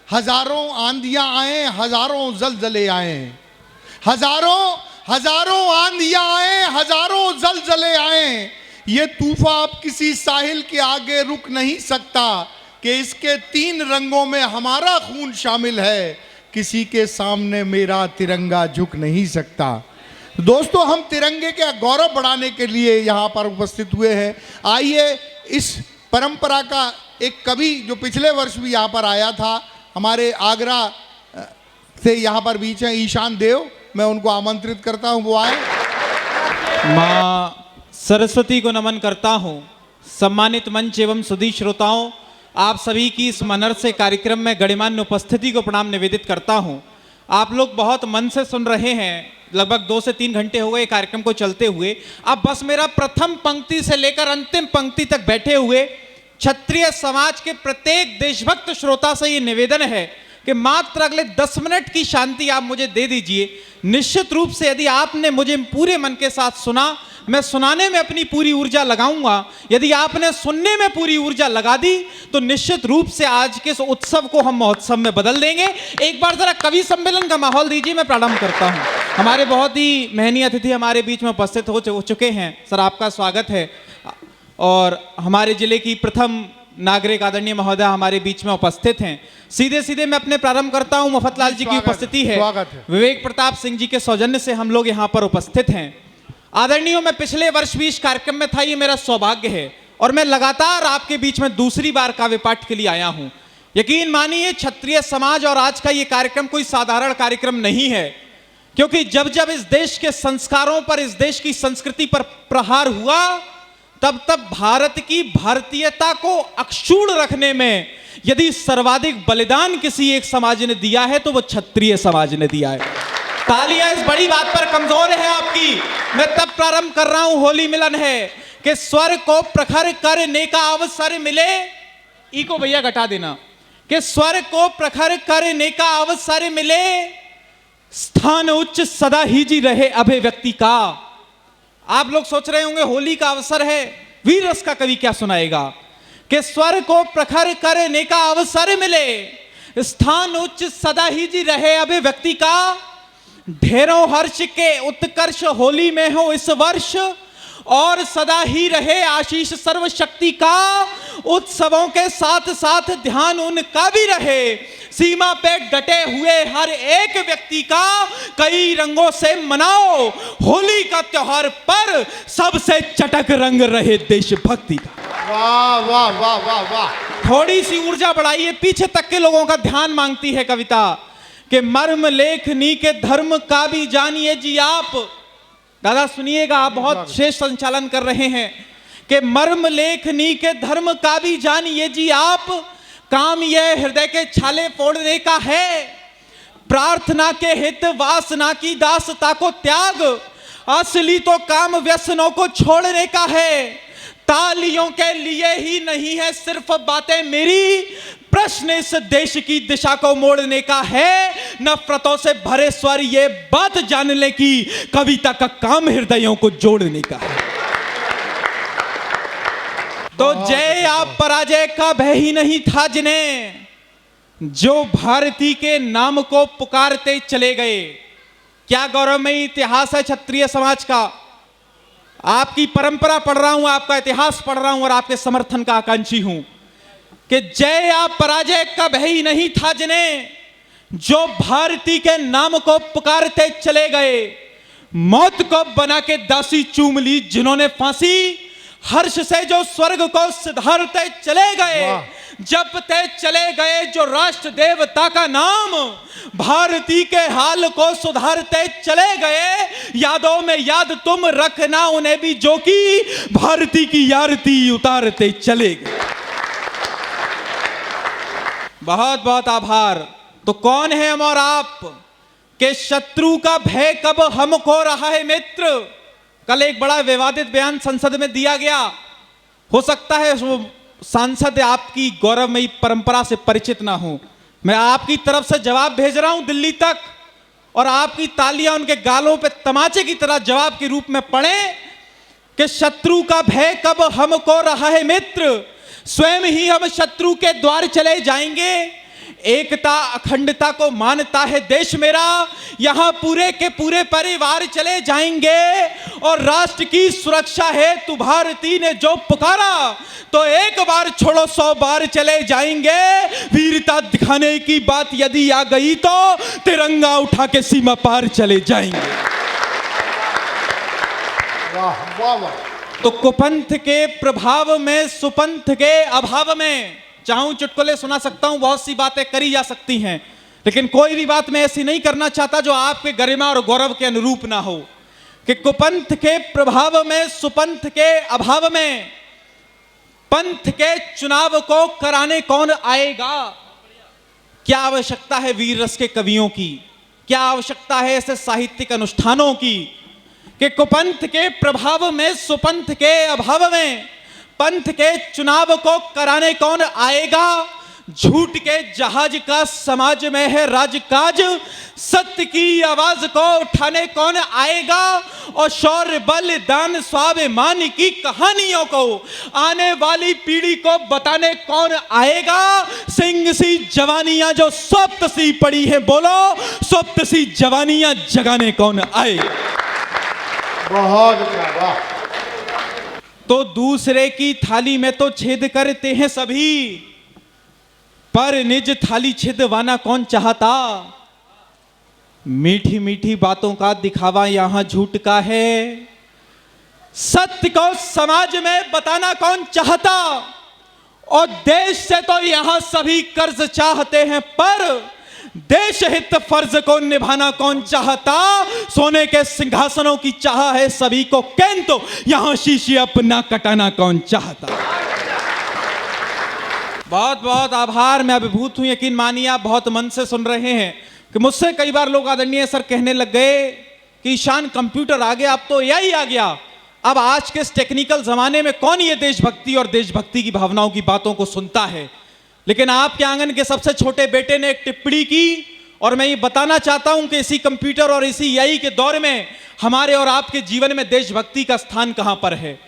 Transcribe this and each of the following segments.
हजारों आंधियां आए, हजारों जलजले आए, हजारों आंधियां आए, हजारों जलजले आए, ये तूफान अब किसी साहिल के आगे रुक नहीं सकता कि इसके 3 रंगों में हमारा खून शामिल है, किसी के सामने मेरा तिरंगा झुक नहीं सकता। दोस्तों, हम तिरंगे के गौरव बढ़ाने के लिए यहाँ पर उपस्थित हुए हैं। आइए, इस परंपरा का एक कवि जो पिछले वर्ष भी यहाँ पर आया था, हमारे आगरा से यहाँ पर बीच हैं ईशान देव, मैं उनको आमंत्रित करता हूँ, वो आए। माँ सरस्वती को नमन करता हूँ। सम्मानित मंच एवं सुधी श्रोताओं, आप सभी की इस मनर से कार्यक्रम में गणमान्य उपस्थिति को प्रणाम निवेदित करता हूँ। आप लोग बहुत मन से सुन रहे हैं, लगभग 2 से 3 घंटे हो गए कार्यक्रम को चलते हुए। अब बस मेरा प्रथम पंक्ति से लेकर अंतिम पंक्ति तक बैठे हुए क्षत्रिय समाज के प्रत्येक देशभक्त श्रोता से ये निवेदन है कि मात्र अगले 10 मिनट की शांति आप मुझे दे दीजिए। निश्चित रूप से यदि आपने मुझे पूरे मन के साथ सुना, मैं सुनाने में अपनी पूरी ऊर्जा लगाऊंगा। यदि आपने सुनने में पूरी ऊर्जा लगा दी तो निश्चित रूप से आज के इस उत्सव को हम महोत्सव में बदल देंगे। एक बार जरा कवि सम्मेलन का माहौल दीजिए, मैं प्रारंभ करता हूं। हमारे बहुत ही मेहनी अतिथि हमारे बीच में उपस्थित हो चुके हैं। सर, आपका स्वागत है। और हमारे जिले की प्रथम नागरिक आदरणीय महोदय हमारे बीच में उपस्थित हैं। सीधे सीधे मैं अपने प्रारंभ करता हूं। मफतलाल जी की उपस्थिति है, विवेक प्रताप सिंह जी के सौजन्य से हम लोग यहाँ पर उपस्थित हैं। आदरणीयों, मैं पिछले वर्ष भी इस कार्यक्रम में था, ये मेरा सौभाग्य है और मैं लगातार आपके बीच में दूसरी बार काव्य पाठ के लिए आया हूं। यकीन मानिए, क्षत्रिय समाज और आज का ये कार्यक्रम कोई साधारण कार्यक्रम नहीं है, क्योंकि जब जब इस देश के संस्कारों पर, इस देश की संस्कृति पर प्रहार हुआ, तब तब भारत की भारतीयता को अक्षुण्ण रखने में यदि सर्वाधिक बलिदान किसी एक समाज ने दिया है तो वो क्षत्रिय समाज ने दिया है। तालियां इस बड़ी बात पर कमजोर है आपकी। मैं तब प्रारंभ कर रहा हूं, होली मिलन है कि स्वर को प्रखर करने का अवसर मिले। ई को भैया घटा देना। कि स्वर को प्रखर करने का अवसर मिले, स्थान उच्च सदा ही जी रहे अभिव्यक्ति का। आप लोग सोच रहे होंगे होली का अवसर है, वीर रस का कवि क्या सुनाएगा। कि स्वर को प्रखर करने का अवसर मिले, स्थान उच्च सदा ही जी रहे अभिव्यक्ति का। ढेरों हर्ष के उत्कर्ष होली में हो इस वर्ष, और सदा ही रहे आशीष सर्वशक्ति का। उत्सवों के साथ साथ ध्यान उनका भी रहे, सीमा पे डटे हुए हर एक व्यक्ति का। कई रंगों से मनाओ होली का त्योहार, पर सबसे चटक रंग रहे देशभक्ति का। वाह वाह वाह वाह वाह। थोड़ी सी ऊर्जा बढ़ाइए, पीछे तक के लोगों का ध्यान मांगती है कविता। कि मर्म लेखनी के धर्म का भी जानिए जी आप। दादा सुनिएगा, आप बहुत श्रेष्ठ संचालन कर रहे हैं। कि मर्म लेखनी के धर्म का भी जानिए जी आप। काम यह हृदय के छाले फोड़ने का है, प्रार्थना के हित वासना की दासता को त्याग। असली तो काम व्यसनों को छोड़ने का है। तालियों के लिए ही नहीं है सिर्फ बातें मेरी, प्रश्न इस देश की दिशा को मोड़ने का है। नफरतों से भरे स्वर ये बात जान ले कि कविता का काम हृदयों को जोड़ने का है। तो जय आप पराजय का भय ही नहीं था जिन्हें, जो भारती के नाम को पुकारते चले गए। क्या गौरवमयी इतिहास है क्षत्रिय समाज का। आपकी परंपरा पढ़ रहा हूं, आपका इतिहास पढ़ रहा हूं और आपके समर्थन का आकांक्षी हूं। कि जय आप पराजय का भय ही नहीं था जिन्हें, जो भारती के नाम को पुकारते चले गए। मौत को बना के दासी चूम ली जिन्होंने फांसी, हर्ष से जो स्वर्ग को सिधारते चले गए। जपते चले गए जो राष्ट्र देवता का नाम, भारती के हाल को सुधारते चले गए। यादों में याद तुम रखना उन्हें भी, जो कि भारती की आरती उतारते चले गए। बहुत बहुत आभार। तो कौन है हम और आप के शत्रु का भय कब हमको रहा है मित्र। कल एक बड़ा विवादित बयान संसद में दिया गया। हो सकता है वो सांसद आपकी गौरवमयी परंपरा से परिचित ना हो। मैं आपकी तरफ से जवाब भेज रहा हूं दिल्ली तक, और आपकी तालियां उनके गालों पे तमाचे की तरह जवाब के रूप में पड़े। कि शत्रु का भय कब हमको रहा है मित्र, स्वयं ही हम शत्रु के द्वार चले जाएंगे। एकता अखंडता को मानता है देश मेरा, यहाँ पूरे के पूरे परिवार चले जाएंगे। और राष्ट्र की सुरक्षा है तू भारती ने जो पुकारा, तो एक बार छोड़ो 100 बार चले जाएंगे। वीरता दिखाने की बात यदि आ गई तो तिरंगा उठा के सीमा पार चले जाएंगे। वाह वाह वाह। तो कुपंथ के प्रभाव में, सुपंथ के अभाव में, चाहूं चुटकुले सुना सकता हूं, बहुत सी बातें करी जा सकती हैं, लेकिन कोई भी बात मैं ऐसी नहीं करना चाहता जो आपके गरिमा और गौरव के अनुरूप ना हो। कि कुपंथ के प्रभाव में, सुपंथ के अभाव में, पंथ के चुनाव को कराने कौन आएगा? क्या आवश्यकता है वीर रस के कवियों की, क्या आवश्यकता है ऐसे साहित्यिक अनुष्ठानों की कि कुपंथ के प्रभाव में, सुपंथ के अभाव में, पंथ के चुनाव को कराने कौन आएगा? झूठ के जहाज का समाज में है राजकाज, सत्य की आवाज को उठाने कौन आएगा? और शौर्य बलिदान स्वाभिमान की कहानियों को आने वाली पीढ़ी को बताने कौन आएगा? सिंह सी जवानियां जो स्वप्न सी पड़ी हैं, बोलो स्वप्न सी जवानियां जगाने कौन आएगा? बहुत अच्छा, वाह। तो दूसरे की थाली में तो छेद करते हैं सभी, पर निज थाली छिदवाना कौन चाहता? मीठी मीठी बातों का दिखावा यहां झूठ का है, सत्य को समाज में बताना कौन चाहता? और देश से तो यहां सभी कर्ज चाहते हैं, पर देश हित फर्ज को निभाना कौन चाहता? सोने के सिंहासनों की चाह है सभी को, किंतु यहां शीशी अपना कटाना कौन चाहता? बहुत बहुत आभार, मैं अभिभूत हूं। यकीन मानिए आप बहुत मन से सुन रहे हैं कि मुझसे कई बार लोग आदरणीय सर कहने लग गए कि ईशान कंप्यूटर आ गया, अब तो एआई आ गया, अब आज के इस टेक्निकल जमाने में कौन ये देशभक्ति और देशभक्ति की भावनाओं की बातों को सुनता है। लेकिन आपके आंगन के सबसे छोटे बेटे ने एक टिप्पणी की, और मैं ये बताना चाहता हूं कि इसी कंप्यूटर और इसी एआई के दौर में हमारे और आपके जीवन में देशभक्ति का स्थान कहां पर है।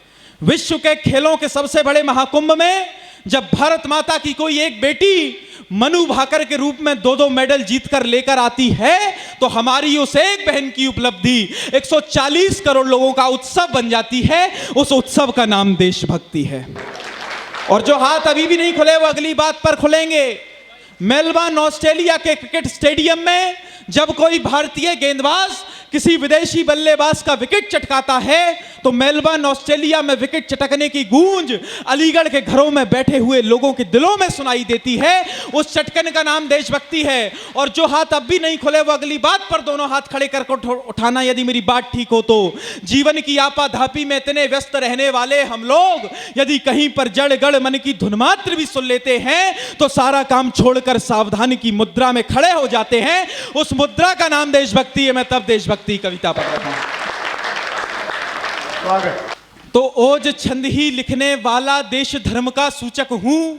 विश्व के खेलों के सबसे बड़े महाकुंभ में जब भारत माता की कोई एक बेटी मनु भाकर के रूप में 2-2 मेडल जीतकर लेकर आती है, तो हमारी उस एक बहन की उपलब्धि 140 करोड़ लोगों का उत्सव बन जाती है। उस उत्सव का नाम देशभक्ति है। और जो हाथ अभी भी नहीं खुले वो अगली बात पर खुलेंगे। मेलबर्न ऑस्ट्रेलिया के क्रिकेट स्टेडियम में जब कोई भारतीय गेंदबाज किसी विदेशी बल्लेबाज का विकेट चटकाता है, तो मेलबर्न ऑस्ट्रेलिया में विकेट चटकने की गूंज अलीगढ़ के घरों में बैठे हुए लोगों के दिलों में सुनाई देती है। उस चटकन का नाम देशभक्ति है। और जो हाथ अब भी नहीं खुले वो अगली बात पर दोनों हाथ खड़े कर उठाना, यदि मेरी बात ठीक हो तो। जीवन की आपाधापी में इतने व्यस्त रहने वाले हम लोग यदि कहीं पर जड़ गड़ मन की धुन मात्र भी सुन लेते हैं, तो सारा काम छोड़कर सावधानी की मुद्रा में खड़े हो जाते हैं। उस मुद्रा का नाम देशभक्ति है। मैं तब देशभक्ति कविता पढ़ रहा हूं। तो ओज छंद ही लिखने वाला देश धर्म का सूचक हूं,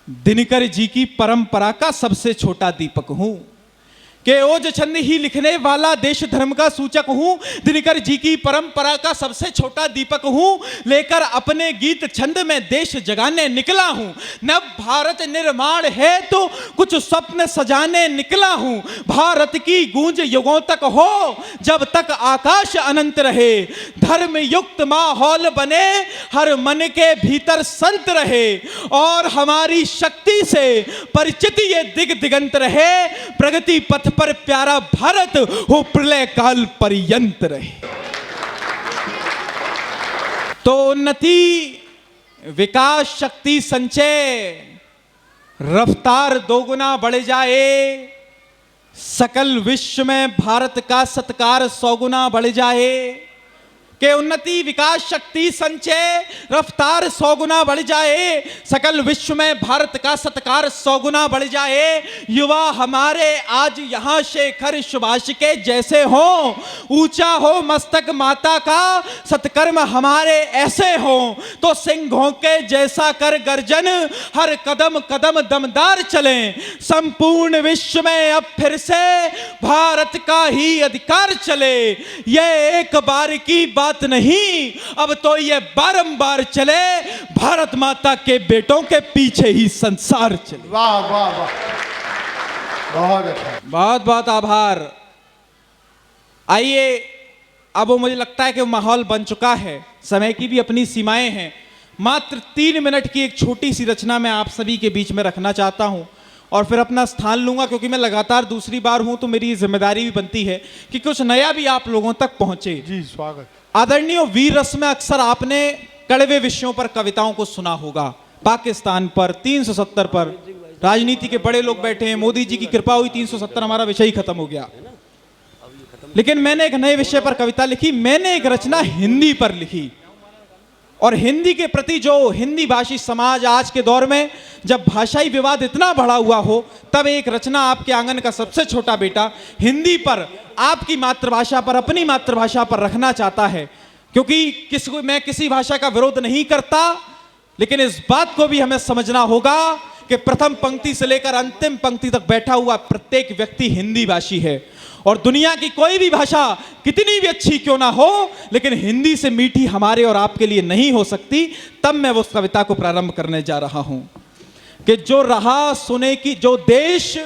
दिनकर जी की परंपरा का सबसे छोटा दीपक हूं। के ओज छंद ही लिखने वाला देश धर्म का सूचक हूं, दिनकर जी की परंपरा का सबसे छोटा दीपक हूं। लेकर अपने गीत छंद में देश जगाने निकला हूं। नव भारत निर्माण है तो कुछ स्वप्न सजाने निकला हूं। भारत की गूंज युगों तक हो, जब तक आकाश अनंत रहे। धर्म युक्त माहौल बने, हर मन के भीतर संत रहे। और हमारी शक्ति से परिचित ये दिग दिगंत रहे। प्रगति पथ पर प्यारा भारत हो, प्रलय काल पर्यंत रहे। तो उन्नति, विकास, शक्ति, संचय, रफ्तार दोगुना बढ़ जाए। सकल विश्व में भारत का सत्कार 100 गुना बढ़ जाए। के उन्नति, विकास, शक्ति, संचय, रफ्तार 100 गुना बढ़ जाए। सकल विश्व में भारत का सत्कार 100 गुना बढ़ जाए। युवा हमारे आज यहाँ शेखर सुभाष के जैसे हो। ऊंचा हो मस्तक माता का, सत्कर्म हमारे ऐसे हो। तो सिंहों के जैसा कर गर्जन, हर कदम कदम दमदार चले। संपूर्ण विश्व में अब फिर से भारत का ही अधिकार चले। ये एक बार की बात बात नहीं, अब तो ये बारंबार चले, भारत माता के बेटों के पीछे ही संसार चले। वाह वाह वाह, बहुत अच्छा। बहुत बहुत आभार। आइए, अब वो मुझे लगता है कि माहौल बन चुका है, समय की भी अपनी सीमाएं हैं। मात्र 3 मिनट की एक छोटी सी रचना मैं आप सभी के बीच में रखना चाहता हूं और फिर अपना स्थान लूंगा, क्योंकि मैं लगातार दूसरी बार हूं तो मेरी जिम्मेदारी भी बनती है कि कुछ नया भी आप लोगों तक पहुंचे। जी स्वागत। आदरणीय वीर रस में अक्सर आपने कड़वे विषयों पर कविताओं को सुना होगा, पाकिस्तान पर, 370 पर। राजनीति के बड़े लोग बैठे हैं, मोदी जी की कृपा हुई 370 हमारा विषय ही खत्म हो गया। लेकिन मैंने एक नए विषय पर कविता लिखी, मैंने एक रचना हिंदी पर लिखी। और हिंदी के प्रति जो हिंदी भाषी समाज आज के दौर में जब भाषाई विवाद इतना बढ़ा हुआ हो, तब एक रचना आपके आंगन का सबसे छोटा बेटा हिंदी पर, आपकी मातृभाषा पर, अपनी मातृभाषा पर रखना चाहता है। क्योंकि मैं किसी भाषा का विरोध नहीं करता, लेकिन इस बात को भी हमें समझना होगा कि प्रथम पंक्ति से लेकर अंतिम पंक्ति तक बैठा हुआ प्रत्येक व्यक्ति हिंदी भाषी है। और दुनिया की कोई भी भाषा कितनी भी अच्छी क्यों ना हो, लेकिन हिंदी से मीठी हमारे और आपके लिए नहीं हो सकती। तब मैं उस कविता को प्रारंभ करने जा रहा हूं कि जो रहा सोने की, जो देश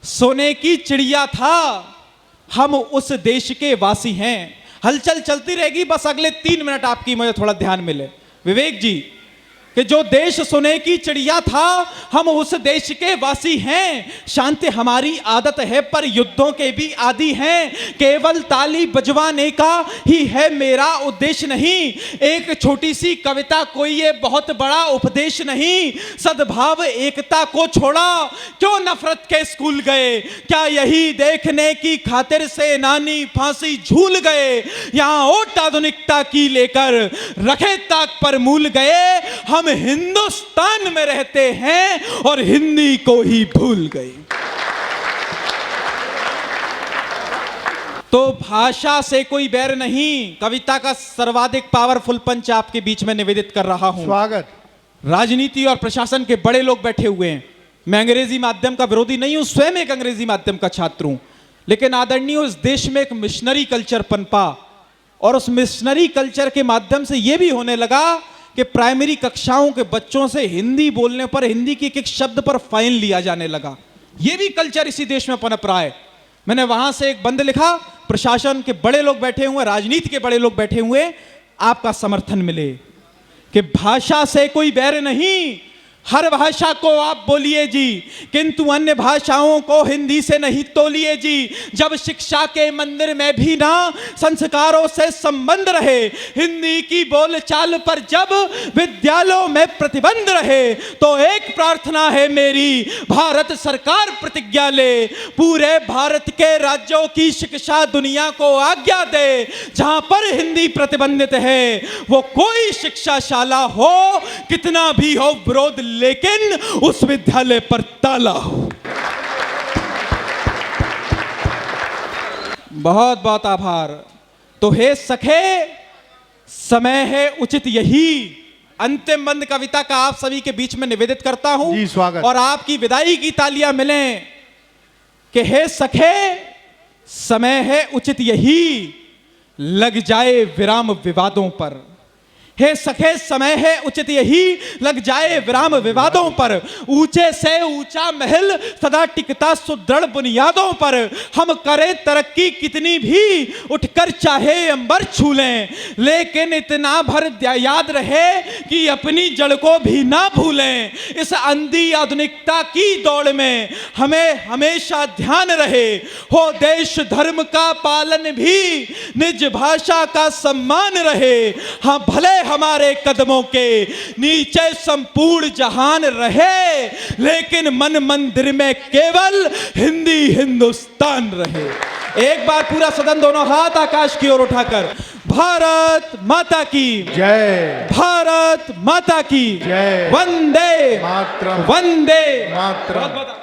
सोने की चिड़िया था, हम उस देश के वासी हैं। हलचल चलती रहेगी, बस अगले 3 मिनट आपकी मुझे थोड़ा ध्यान मिले। विवेक जी, कि जो देश सोने की चिड़िया था, हम उस देश के वासी हैं। शांति हमारी आदत है, पर युद्धों के भी आदी हैं। केवल ताली बजवाने का ही है मेरा उद्देश्य नहीं। एक छोटी सी कविता कोई ये बहुत बड़ा उपदेश नहीं। सद्भाव एकता को छोड़ा, क्यों नफरत के स्कूल गए? क्या यही देखने की खातिर सेनानी फांसी झूल गए? यहाँ ओट आधुनिकता की लेकर रखे ताक पर मूल गए। हम हिंदुस्तान में रहते हैं और हिंदी को ही भूल गए। तो भाषा से कोई बैर नहीं, कविता का सर्वाधिक पावरफुल पंच आपके बीच में निवेदित कर रहा हूं। स्वागत। राजनीति और प्रशासन के बड़े लोग बैठे हुए हैं। मैं अंग्रेजी माध्यम का विरोधी नहीं हूं, स्वयं एक अंग्रेजी माध्यम का छात्र हूं, लेकिन आदरणीय इस देश में एक मिशनरी कल्चर पनपा और उस मिशनरी कल्चर के माध्यम से यह भी होने लगा कि प्राइमरी कक्षाओं के बच्चों से हिंदी बोलने पर, हिंदी के एक शब्द पर फाइन लिया जाने लगा। यह भी कल्चर इसी देश में पनप रहा है। मैंने वहां से एक बंद लिखा, प्रशासन के बड़े लोग बैठे हुए, राजनीति के बड़े लोग बैठे हुए, आपका समर्थन मिले कि भाषा से कोई बैर नहीं, हर भाषा को आप बोलिए जी, किंतु अन्य भाषाओं को हिंदी से नहीं तोलिए जी। जब शिक्षा के मंदिर में भी ना संस्कारों से संबंध रहे, हिंदी की बोलचाल पर जब विद्यालयों में प्रतिबंध रहे, तो एक प्रार्थना है मेरी, भारत सरकार प्रतिज्ञा ले, पूरे भारत के राज्यों की शिक्षा दुनिया को आज्ञा दे। जहां पर हिंदी प्रतिबंधित है वो कोई शिक्षाशाला हो, कितना भी हो विरोध, लेकिन उस विद्यालय पर ताला हो। बहुत बहुत आभार। तो हे सखे, समय है उचित यही। अंतिम बंद कविता का आप सभी के बीच में निवेदित करता हूं जी स्वागत। और आपकी विदाई की तालियां मिलें कि हे सखे, समय है उचित यही, लग जाए विराम विवादों पर। हे सखे, समय है उचित यही, लग जाए विराम विवादों पर। ऊंचे से ऊंचा महल सदा टिकता सुदृढ़ बुनियादों पर। हम करें तरक्की कितनी भी, उठकर चाहे अंबर छू लें, लेकिन इतना भर याद रहे कि अपनी जड़ को भी ना भूलें। इस अंधी आधुनिकता की दौड़ में हमें हमेशा ध्यान रहे, हो देश धर्म का पालन भी, निज भाषा का सम्मान रहे। हाँ, भले हमारे कदमों के नीचे संपूर्ण जहान रहे, लेकिन मन मंदिर में केवल हिंदी हिंदुस्तान रहे। एक बार पूरा सदन दोनों हाथ आकाश की ओर उठाकर भारत माता की जय, भारत माता की जय, वंदे मातरम, वंदे मातरम। बहुत बहुत